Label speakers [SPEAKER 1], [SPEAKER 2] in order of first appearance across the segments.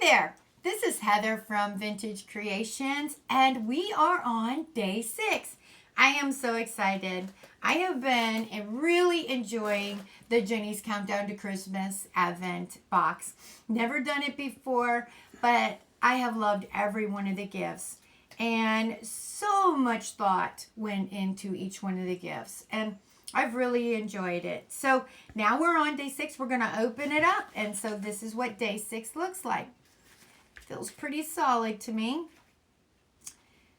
[SPEAKER 1] there, this is Heather from Vintage Creations, and we are on day 6. I am so excited. I have been really enjoying the Jenny's Countdown to Christmas Advent box. Never done it before, but I have loved every one of the gifts. And so much thought went into each one of the gifts. And I've really enjoyed it. So now we're on day 6. We're going to open it up. And so this is what day 6 looks like. Feels pretty solid to me.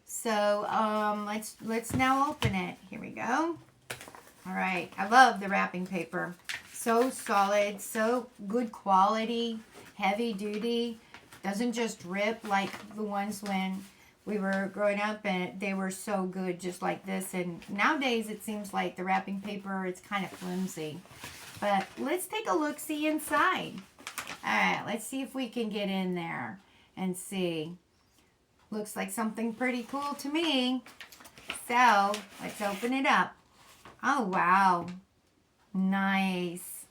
[SPEAKER 1] So let's now open it. Here we go. All right. I love the wrapping paper. So solid, so good quality, heavy duty. Doesn't just rip like the ones when we were growing up, and they were so good just like this. And nowadays it seems like the wrapping paper, it's kind of flimsy. But let's take a look-see inside. All right, let's see if we can get in there and see. Looks like something pretty cool to me. So let's open it up. Oh, wow. Nice.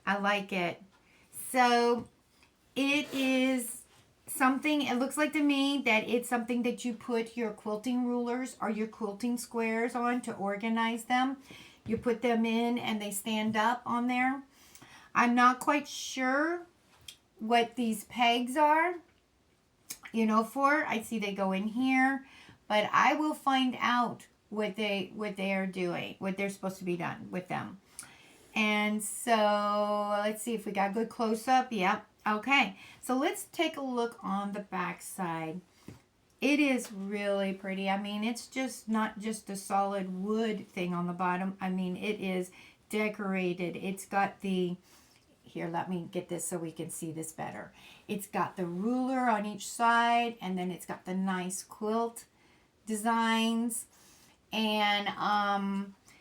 [SPEAKER 1] I like it. So it is something, it looks like to me that it's something that you put your quilting rulers or your quilting squares on to organize them. You put them in and they stand up on there. I'm not quite sure what these pegs are, for. I see they go in here, but I will find out what they are doing, what they're supposed to be done with them. And so let's see if we got good close up. Yep. Okay. So let's take a look on the back side. It is really pretty. I mean, it's just not just a solid wood thing on the bottom. I mean, it is decorated. It's got the, here, let me get this so we can see this better. It's got the ruler on each side, and then it's got the nice quilt designs. And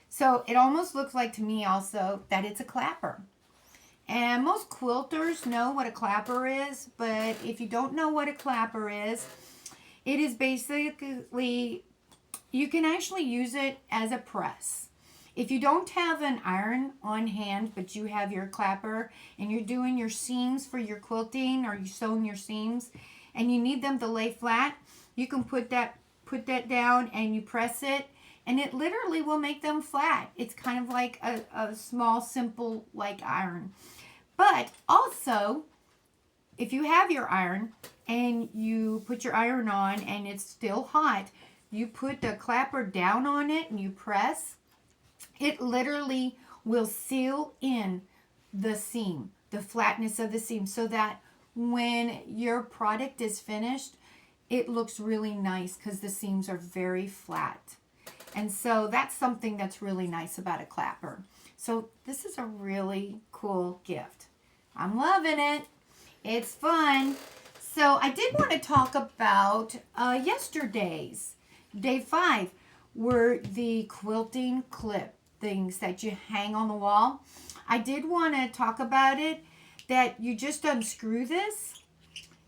[SPEAKER 1] so it almost looks like to me also that it's a clapper. And most quilters know what a clapper is, but if you don't know what a clapper is, it is basically, you can actually use it as a press. If you don't have an iron on hand, but you have your clapper and you're doing your seams for your quilting, or you're sewing your seams and you need them to lay flat, you can put that down and you press it, and it literally will make them flat. It's kind of like a small, simple, like iron. But also, if you have your iron and you put your iron on and it's still hot, you put the clapper down on it and you press, it literally will seal in the seam, the flatness of the seam, so that when your product is finished, it looks really nice because the seams are very flat. And so that's something that's really nice about a clapper. So this is a really cool gift. I'm loving it. It's fun. So I did want to talk about yesterday's. Day 5 were the quilting clip things that you hang on the wall. I did want to talk about it, that you just unscrew this.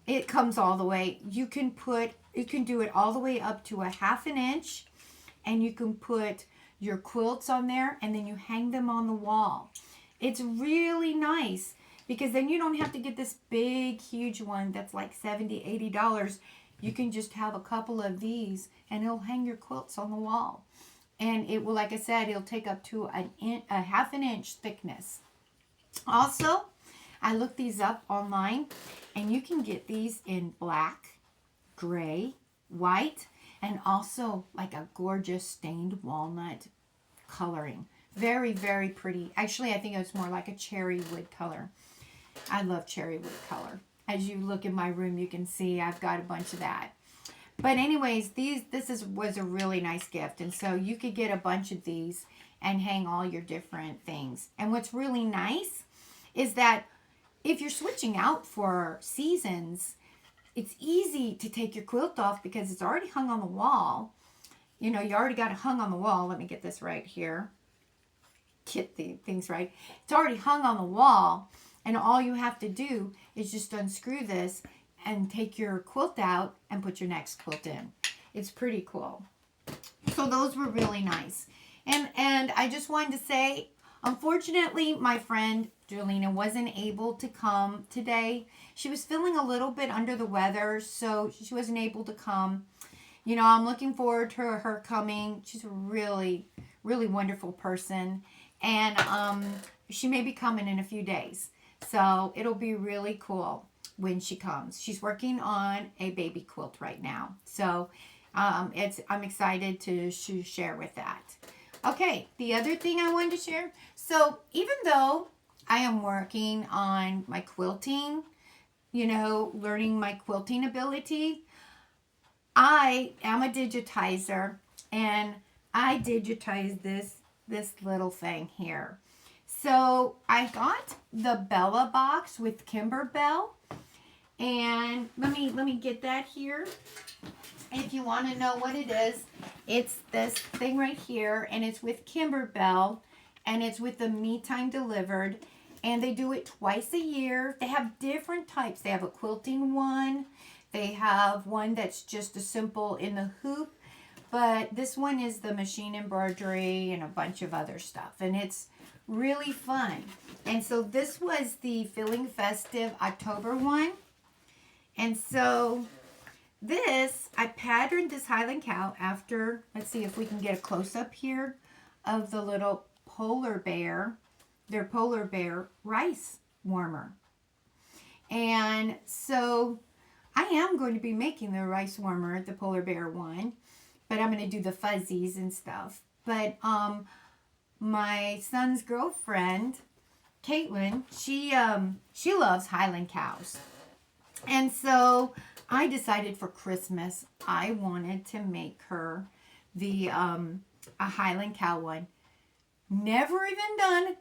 [SPEAKER 1] It comes all the way. You can do it all the way up to a 1/2 inch. And you can put your quilts on there, and then you hang them on the wall. It's really nice because then you don't have to get this big, huge one that's like $70, $80. You can just have a couple of these, and it'll hang your quilts on the wall. And it will, like I said, it'll take up to a 1/2 inch thickness. Also, I looked these up online, and you can get these in black, gray, white, and also like a gorgeous stained walnut coloring. Very, very pretty. Actually, I think it's more like a cherry wood color. I love cherry wood color. As you look in my room, you can see I've got a bunch of that. But anyways, was a really nice gift. And so you could get a bunch of these and hang all your different things. And what's really nice is that if you're switching out for seasons, it's easy to take your quilt off because it's already hung on the wall. You already got it hung on the wall. Let me get this right here. Get the things right. It's already hung on the wall, and all you have to do is just unscrew this and take your quilt out and put your next quilt in. It's pretty cool. So those were really nice. And I just wanted to say, unfortunately, my friend Julina wasn't able to come today. She was feeling a little bit under the weather, so she wasn't able to come. You know, I'm looking forward to her coming. She's a really, really wonderful person. And she may be coming in a few days. So it'll be really cool when she comes. She's working on a baby quilt right now. So I'm excited to share with that. Okay, the other thing I wanted to share. So even though I am working on my quilting, you know, learning my quilting ability, I am a digitizer, and I digitize this little thing here. So I got the Bella box with Kimberbell, and let me get that here. If you want to know what it is, it's this thing right here, and it's with Kimberbell, and it's with the Me Time Delivered, and they do it twice a year. They have different types. They have a quilting one. They have one that's just a simple in the hoop, but this one is the machine embroidery and a bunch of other stuff, and it's really fun. And so this was the Feeling Festive October one. And so this, I patterned this Highland cow after, let's see if we can get a close-up here of the little polar bear, their polar bear rice warmer. And so I am going to be making the rice warmer, the polar bear one, but I'm going to do the fuzzies and stuff. But my son's girlfriend, Caitlin, she loves Highland cows. And so I decided for Christmas I wanted to make her the a Highland cow one. Never even done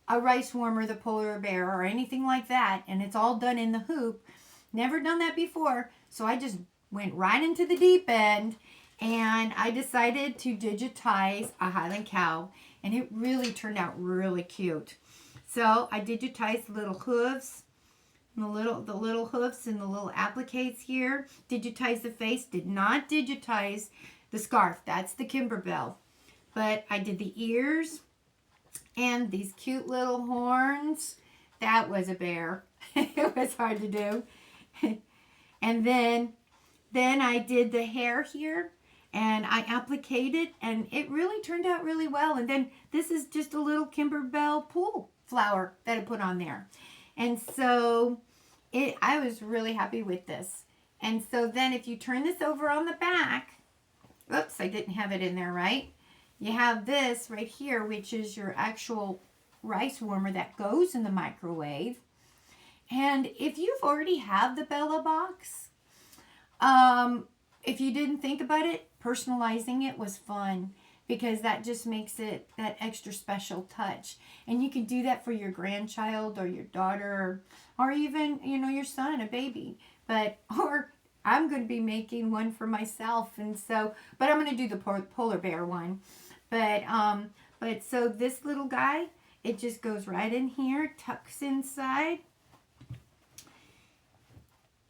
[SPEAKER 1] a rice warmer, the polar bear, or anything like that, and it's all done in the hoop. Never done that before, so I just went right into the deep end, and I decided to digitize a Highland cow, and it really turned out really cute. So I digitized the little hooves, and the little hoofs and the little appliques here. Digitize the face. Did not digitize the scarf. That's the Kimberbell. But I did the ears and these cute little horns. That was a bear. It was hard to do. And then I did the hair here, and I appliqued it, and it really turned out really well. And then this is just a little Kimberbell pool flower that I put on there. And so I was really happy with this. And so then if you turn this over on the back, oops, I didn't have it in there right. You have this right here, which is your actual rice warmer that goes in the microwave. And if you've already have the Bella box, if you didn't think about it, personalizing it was fun, because that just makes it that extra special touch. And you can do that for your grandchild or your daughter, or even, you know, your son, a baby. Or I'm going to be making one for myself, and so, but I'm going to do the polar bear one. But so this little guy, it just goes right in here, tucks inside.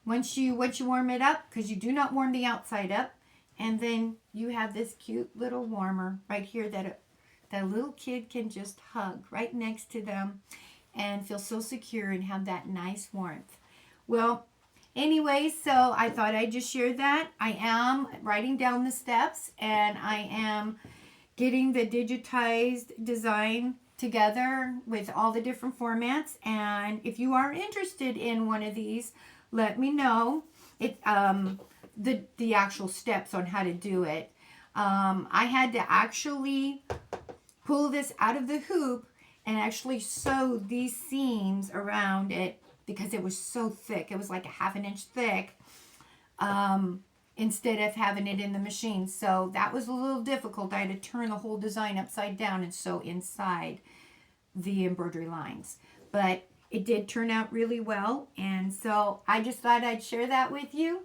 [SPEAKER 1] Once you warm it up, because you do not warm the outside up, and then you have this cute little warmer right here that a little kid can just hug right next to them and feel so secure and have that nice warmth. Well, anyway, so I thought I'd just share that. I am writing down the steps, and I am getting the digitized design together with all the different formats. And if you are interested in one of these, let me know the actual steps on how to do it. I had to actually pull this out of the hoop and actually sew these seams around it because it was so thick. It was like a ½ inch thick, instead of having it in the machine. So that was a little difficult. I had to turn the whole design upside down and sew inside the embroidery lines. But it did turn out really well, and so I just thought I'd share that with you.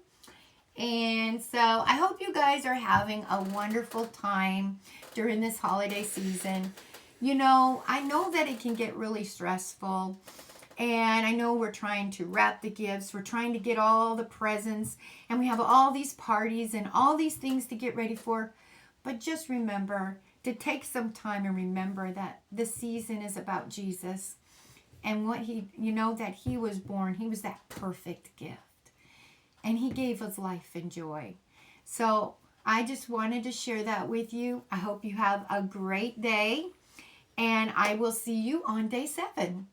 [SPEAKER 1] And so I hope you guys are having a wonderful time during this holiday season. You know, I know that it can get really stressful, and I know we're trying to wrap the gifts, we're trying to get all the presents, and we have all these parties and all these things to get ready for. But just remember to take some time and remember that this season is about Jesus. and what he, that he was born, he was that perfect gift. And he gave us life and joy. So I just wanted to share that with you. I hope you have a great day. And I will see you on day 7.